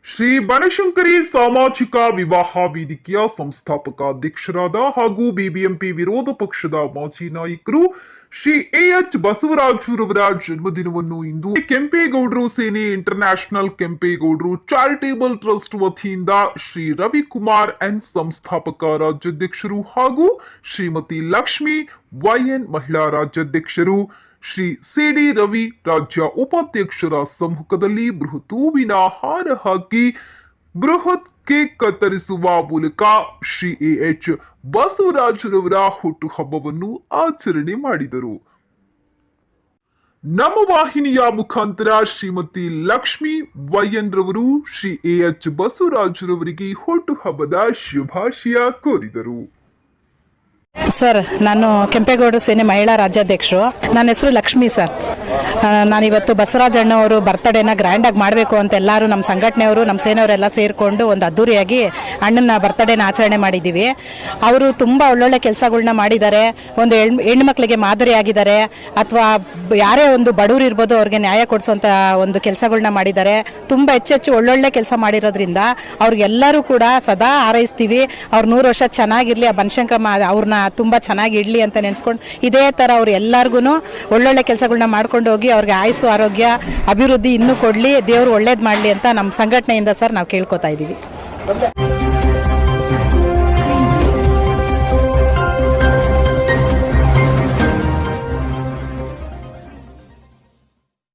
ಶ್ರೀ ಬನಶಂಕರಿ ಸಾಮಾಜಿಕ ವಿವಾಹ ವೇದಿಕೆಯ ಸಂಸ್ಥಾಪಕ ಅಧ್ಯಕ್ಷರಾದ ಹಾಗೂ ಬಿಬಿಎಂಪಿ ವಿರೋಧ ಪಕ್ಷದ ಮಾಜಿ ನಾಯಕರು ಶ್ರೀ ಎಚ್ ಬಸವರಾಜುರವರ ಜನ್ಮದಿನವನ್ನು ಇಂದು ಕೆಂಪೇಗೌಡರು ಸೇನೆ ಇಂಟರ್ನ್ಯಾಷನಲ್ ಕೆಂಪೇಗೌಡರು ಚಾರಿಟೇಬಲ್ ಟ್ರಸ್ಟ್ ವತಿಯಿಂದ ಶ್ರೀ ರವಿಕುಮಾರ್ ಎನ್ ಸಂಸ್ಥಾಪಕ ರಾಜ್ಯಾಧ್ಯಕ್ಷರು ಹಾಗೂ ಶ್ರೀಮತಿ ಲಕ್ಷ್ಮಿ ವೈಎನ್ ಮಹಿಳಾ ರಾಜ್ಯಾಧ್ಯಕ್ಷರು ಶ್ರೀ ಸಿಡಿ ರವಿ ರಾಜ್ಯ ಉಪಾಧ್ಯಕ್ಷರ ಸಮ್ಮುಖದಲ್ಲಿ ಬೃಹತ್ ಹೂವಿನ ಹಾರ ಹಾಕಿ ಬೃಹತ್ ಕೇಕ್ ಕತ್ತರಿಸುವ ಮೂಲಕ ಶ್ರೀ ಎಚ್ ಬಸವರಾಜರವರ ಹುಟ್ಟುಹಬ್ಬವನ್ನು ಆಚರಣೆ ಮಾಡಿದರು. ನಮ್ಮ ವಾಹಿನಿಯ ಮುಖಾಂತರ ಶ್ರೀಮತಿ ಲಕ್ಷ್ಮಿ ವೈಎನ್ ರವರು ಶ್ರೀ ಎಚ್ ಬಸವರಾಜರವರಿಗೆ ಹುಟ್ಟುಹಬ್ಬದ ಶುಭಾಶಯ ಕೋರಿದರು. ಸರ್, ನಾನು ಕೆಂಪೇಗೌಡರ ಸೇನೆ ಮಹಿಳಾ ರಾಜ್ಯಾಧ್ಯಕ್ಷರು. ನನ್ನ ಹೆಸರು ಲಕ್ಷ್ಮಿ ಸರ್. ನಾನಿವತ್ತು ಬಸವರಾಜ ಅಣ್ಣವರು ಬರ್ತ್ಡೇನ ಗ್ರ್ಯಾಂಡಾಗಿ ಮಾಡಬೇಕು ಅಂತ ಎಲ್ಲರೂ ನಮ್ಮ ಸಂಘಟನೆಯವರು ನಮ್ಮ ಸೇನೆಯವರೆಲ್ಲ ಸೇರಿಕೊಂಡು ಒಂದು ಅದ್ದೂರಿಯಾಗಿ ಅಣ್ಣನ ಬರ್ತ್ಡೇನ ಆಚರಣೆ ಮಾಡಿದ್ದೀವಿ. ಅವರು ತುಂಬ ಒಳ್ಳೊಳ್ಳೆ ಕೆಲಸಗಳನ್ನ ಮಾಡಿದ್ದಾರೆ. ಒಂದು ಹೆಣ್ಣು ಮಕ್ಕಳಿಗೆ ಮಾದರಿಯಾಗಿದ್ದಾರೆ. ಅಥವಾ ಯಾರೇ ಒಂದು ಬಡವರು ಇರ್ಬೋದು ಅವ್ರಿಗೆ ನ್ಯಾಯ ಕೊಡಿಸೋಂಥ ಒಂದು ಕೆಲಸಗಳನ್ನ ಮಾಡಿದ್ದಾರೆ. ತುಂಬ ಹೆಚ್ಚೆಚ್ಚು ಒಳ್ಳೊಳ್ಳೆ ಕೆಲಸ ಮಾಡಿರೋದ್ರಿಂದ ಅವ್ರಿಗೆಲ್ಲರೂ ಕೂಡ ಸದಾ ಹಾರೈಸ್ತೀವಿ. ಅವ್ರು 100 ವರ್ಷ ಚೆನ್ನಾಗಿರಲಿ, ಆ ಬನಶಂಕರಮ್ಮ ಅವ್ರನ್ನ ತುಂಬ ಚೆನ್ನಾಗಿ ಇಡಲಿ ಅಂತ ನೆನೆಸ್ಕೊಂಡು ಇದೇ ಥರ ಅವ್ರು ಎಲ್ಲರಿಗೂ ಒಳ್ಳೊಳ್ಳೆ ಕೆಲಸಗಳನ್ನ ಮಾಡ್ಕೊಂಡು ಹೋಗಿ ಅವ್ರಿಗೆ ಆಯುಸ್ಸು ಆರೋಗ್ಯ ಅಭಿವೃದ್ಧಿ ಇನ್ನೂ ಕೊಡಲಿ, ದೇವರು ಒಳ್ಳೇದು ಮಾಡಲಿ ಅಂತ ನಮ್ಮ ಸಂಘಟನೆಯಿಂದ ಸರ್ ನಾವು ಕೇಳ್ಕೊತಾ ಇದ್ದೀವಿ.